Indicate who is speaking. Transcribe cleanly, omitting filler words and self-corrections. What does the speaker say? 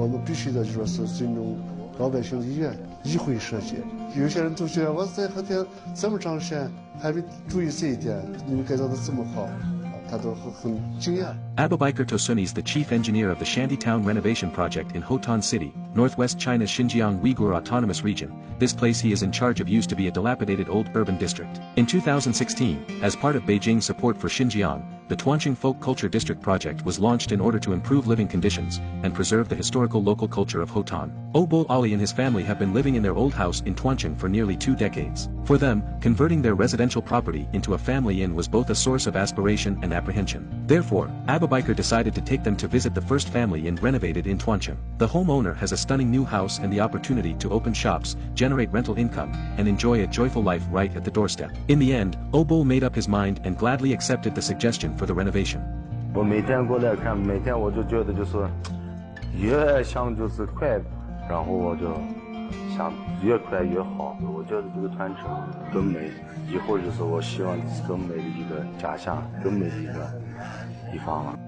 Speaker 1: 我们必须的就说是尊重老百姓的意愿，议会设计。有些人都觉得我在和田这么长时间还没注意这一点，你们改造的这么好，他都很惊讶。
Speaker 2: Ababiker Tohsun is the chief engineer of the shanty town renovation project in Hotan City, northwest China's Xinjiang Uyghur Autonomous Region. This place he is in charge of used to be a dilapidated old urban district. In 2016, as part of Beijing's support for Xinjiang, the Tuancheng Folk Culture District project was launched in order to improve living conditions and preserve the historical local culture of Hotan. Obo Ali and his family have been living in their old house in Tuancheng for nearly 2 decades. For them, converting their residential property into a family inn was both a source of aspiration and apprehension. Therefore, Ababiker decided to take them to visit the first family inn renovated in Tuancheng. The homeowner has a stunning new house and the opportunity to open shops, generate rental income, and enjoy a joyful life right at the doorstep. In the end, Obo made up his mind and gladly accepted the suggestion for the renovation.
Speaker 3: 我每天过来看，每天我就觉得就是越想就是快，然后我就想越快越好。我觉得这个团城更美，以后就是我希望是更美的一个家乡，更美的一个地方了。